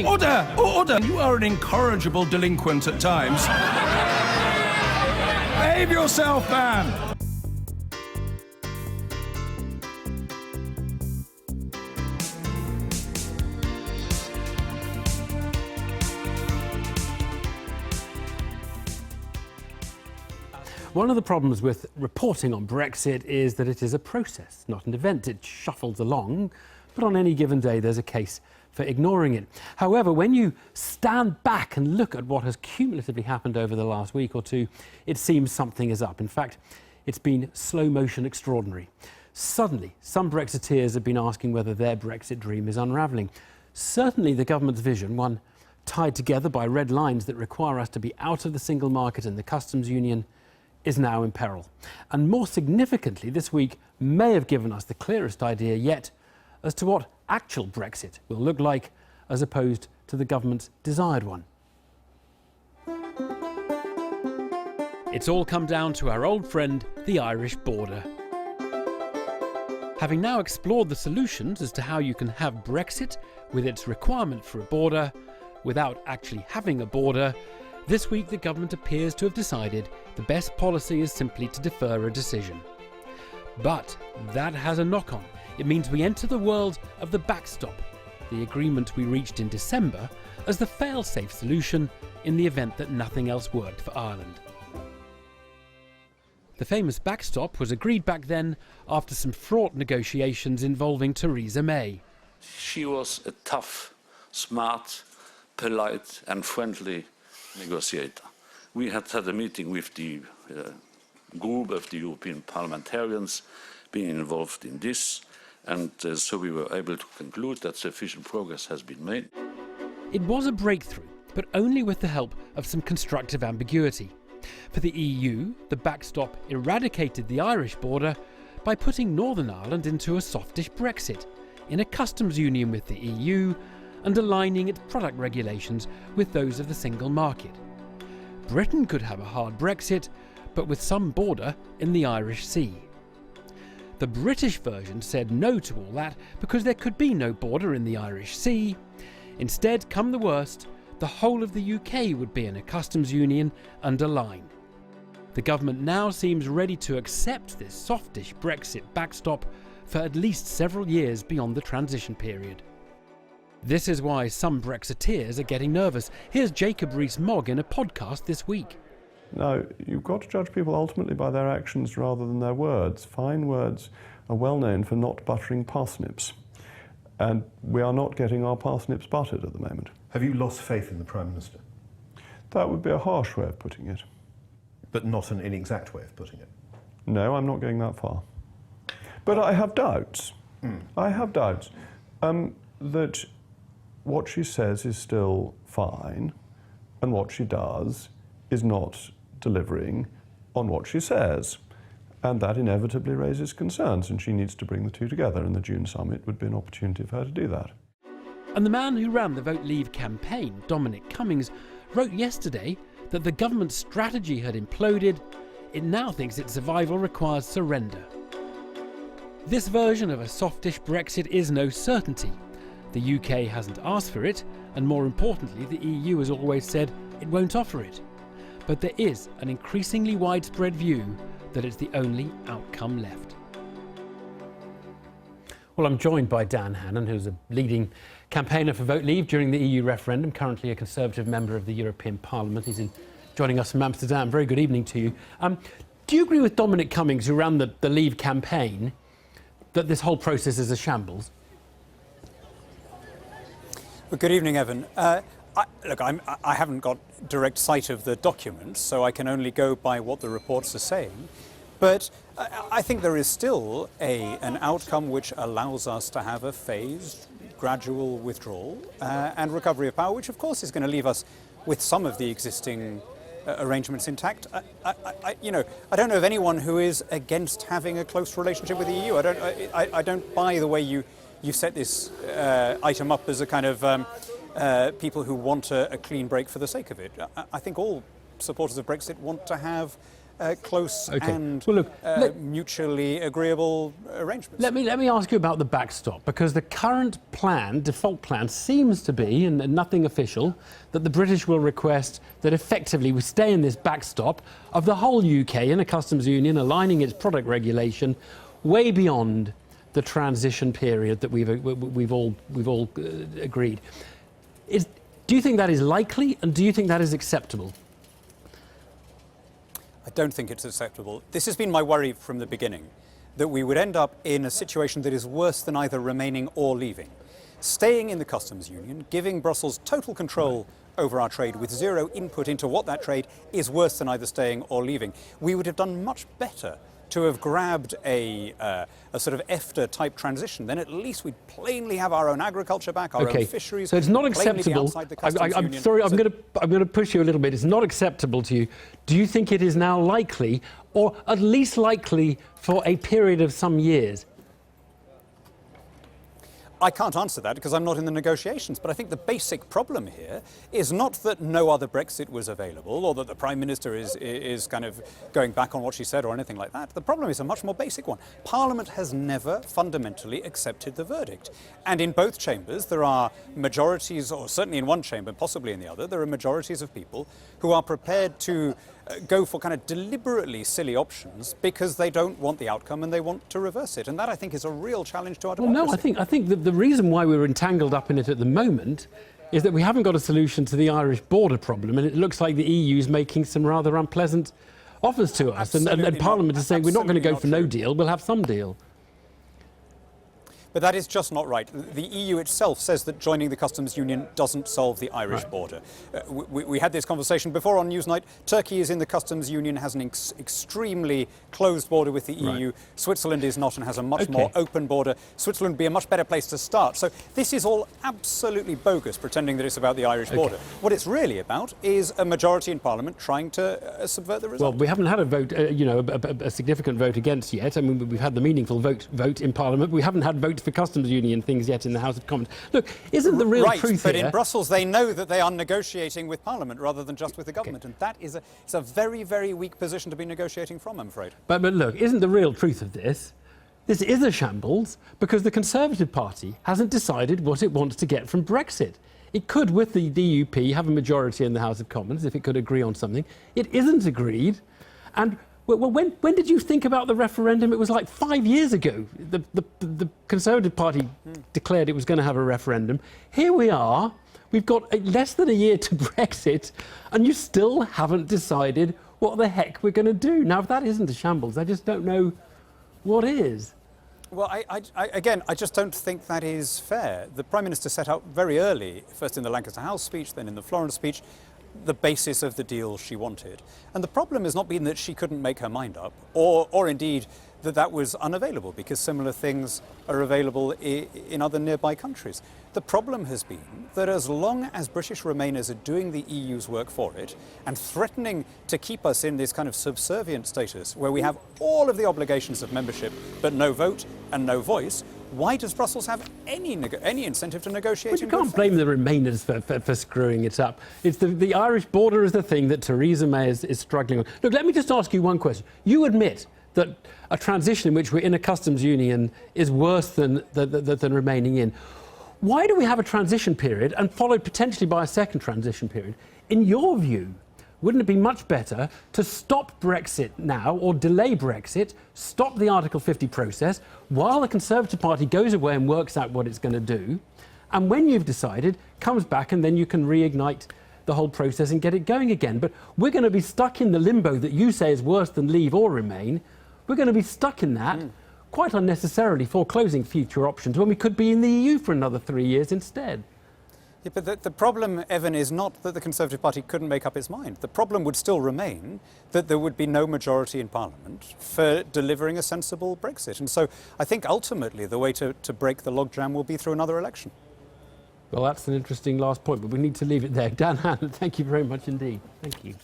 Order! Order! You are an incorrigible delinquent at times. Behave yourself, man! One of the problems with reporting on Brexit is that it is a process, not an event. It shuffles along, but on any given day there's a case for ignoring it. However, when you stand back and look at what has cumulatively happened over the last week or two, it seems something is up. In fact, it's been slow motion extraordinary. Suddenly, some Brexiteers have been asking whether their Brexit dream is unravelling. Certainly the government's vision, one tied together by red lines that require us to be out of the single market and the customs union, is now in peril. And more significantly, this week may have given us the clearest idea yet as to what actual Brexit will look like as opposed to the government's desired one. It's all come down to our old friend, the Irish border. Having now explored the solutions as to how you can have Brexit with its requirement for a border without actually having a border, this week the government appears to have decided the best policy is simply to defer a decision. But that has a knock-on. It means we enter the world of the backstop, the agreement we reached in December, as the fail-safe solution in the event that nothing else worked for Ireland. The famous backstop was agreed back then after some fraught negotiations involving Theresa May. She was a tough, smart, polite and friendly negotiator. We had a meeting with the group of the European parliamentarians being involved in this, and so we were able to conclude that sufficient progress has been made. It was a breakthrough, but only with the help of some constructive ambiguity. For the EU, the backstop eradicated the Irish border by putting Northern Ireland into a softish Brexit, in a customs union with the EU, and aligning its product regulations with those of the single market. Britain could have a hard Brexit, but with some border in the Irish Sea. The British version said no to all that because there could be no border in the Irish Sea. Instead, come the worst, the whole of the UK would be in a customs union and a line. The government now seems ready to accept this softish Brexit backstop for at least several years beyond the transition period. This is why some Brexiteers are getting nervous. Here's Jacob Rees-Mogg in a podcast this week. No, you've got to judge people ultimately by their actions rather than their words. Fine words are well known for not buttering parsnips. And we are not getting our parsnips buttered at the moment. Have you lost faith in the Prime Minister? That would be a harsh way of putting it. But not an inexact way of putting it? No, I'm not going that far. But I have doubts. I have doubts that what she says is still fine, and what she does is not delivering on what she says. And that inevitably raises concerns, and she needs to bring the two together, and the June summit would be an opportunity for her to do that. And the man who ran the Vote Leave campaign, Dominic Cummings, wrote yesterday that the government's strategy had imploded. It now thinks its survival requires surrender. This version of a softish Brexit is no certainty. The UK hasn't asked for it, and more importantly, the EU has always said it won't offer it. But there is an increasingly widespread view that it's the only outcome left. Well, I'm joined by Dan Hannan, who's a leading campaigner for Vote Leave during the EU referendum, currently a Conservative member of the European Parliament. He's joining us from Amsterdam. Very good evening to you. Do you agree with Dominic Cummings, who ran the Leave campaign, that this whole process is a shambles? Well, good evening, Evan. I haven't got direct sight of the documents, so I can only go by what the reports are saying. But I think there is still an outcome which allows us to have a phased, gradual withdrawal and recovery of power, which of course is going to leave us with some of the existing arrangements intact. I don't know of anyone who is against having a close relationship with the EU. I don't buy the way you set this item up as a kind of people who want a clean break for the sake of it. I think all supporters of Brexit want to have close Okay. and Well, look, mutually agreeable arrangements. Let me ask you about the backstop, because the current plan, default plan, seems to be, and nothing official, that the British will request that effectively we stay in this backstop of the whole UK in a customs union, aligning its product regulation way beyond the transition period that we've all agreed. Do you think that is likely, and do you think that is acceptable? I don't think it's acceptable. This has been my worry from the beginning, that we would end up in a situation that is worse than either remaining or leaving. Staying in the customs union, giving Brussels total control over our trade with zero input into what that trade is worse than either staying or leaving. We would have done much better to have grabbed a sort of EFTA-type transition. Then at least we'd plainly have our own agriculture back, our own fisheries. So it's not plainly be acceptable. outside the customs I'm union. sorry, So I'm going to push you a little bit. It's not acceptable to you. Do you think it is now likely, or at least likely for a period of some years? I can't answer that because I'm not in the negotiations, but I think the basic problem here is not that no other Brexit was available or that the Prime Minister is kind of going back on what she said or anything like that. The problem is a much more basic one. Parliament has never fundamentally accepted the verdict. And in both chambers there are majorities, or certainly in one chamber, possibly in the other, there are majorities of people who are prepared to go for kind of deliberately silly options because they don't want the outcome and they want to reverse it. And that, I think, is a real challenge to our democracy. Well, no, I think that the reason why we're entangled up in it at the moment is that we haven't got a solution to the Irish border problem, and it looks like the EU is making some rather unpleasant offers to us. And Parliament is saying we're not going to go for no deal, we'll have some deal. But that is just not right. The EU itself says that joining the customs union doesn't solve the Irish border. We had this conversation before on Newsnight. Turkey is in the customs union, has an extremely closed border with the EU. Switzerland is not and has a much more open border. Switzerland would be a much better place to start. So this is all absolutely bogus, pretending that it's about the Irish border. What it's really about is a majority in Parliament trying to subvert the result. Well, we haven't had a vote, a significant vote against yet. I mean, we've had the meaningful vote in Parliament. We haven't had votes for customs union things yet in the House of Commons. Look, isn't the real truth but here... in Brussels they know that they are negotiating with Parliament rather than just with the government, and that is it's a very, very weak position to be negotiating from, I'm afraid. But look, isn't the real truth of this? This is a shambles because the Conservative Party hasn't decided what it wants to get from Brexit. It could, with the DUP, have a majority in the House of Commons if it could agree on something. It isn't agreed, and well, when did you think about the referendum? It was like 5 years ago. The Conservative Party declared it was going to have a referendum. Here we are. We've got less than a year to Brexit, and you still haven't decided what the heck we're going to do. Now, if that isn't a shambles, I just don't know what is. Well, I just don't think that is fair. The Prime Minister set out very early, first in the Lancaster House speech, then in the Florence speech, the basis of the deal she wanted. And the problem has not been that she couldn't make her mind up, or indeed that was unavailable, because similar things are available in other nearby countries. The problem has been that as long as British Remainers are doing the EU's work for it and threatening to keep us in this kind of subservient status where we have all of the obligations of membership but no vote and no voice, why does Brussels have any incentive to negotiate? Well, you can't blame the Remainers for screwing it up. It's the Irish border is the thing that Theresa May is struggling with. Look, let me just ask you one question. You admit that a transition in which we're in a customs union is worse than remaining in. Why do we have a transition period and followed potentially by a second transition period? In your view, wouldn't it be much better to stop Brexit now, or delay Brexit, stop the Article 50 process, while the Conservative Party goes away and works out what it's going to do, and when you've decided, comes back and then you can reignite the whole process and get it going again? But we're going to be stuck in the limbo that you say is worse than leave or remain. We're going to be stuck in that, quite unnecessarily foreclosing future options, when we could be in the EU for another 3 years instead. Yeah, but the problem, Evan, is not that the Conservative Party couldn't make up its mind. The problem would still remain that there would be no majority in Parliament for delivering a sensible Brexit. And so I think ultimately the way to break the logjam will be through another election. Well, that's an interesting last point, but we need to leave it there. Dan Hannan, thank you very much indeed. Thank you.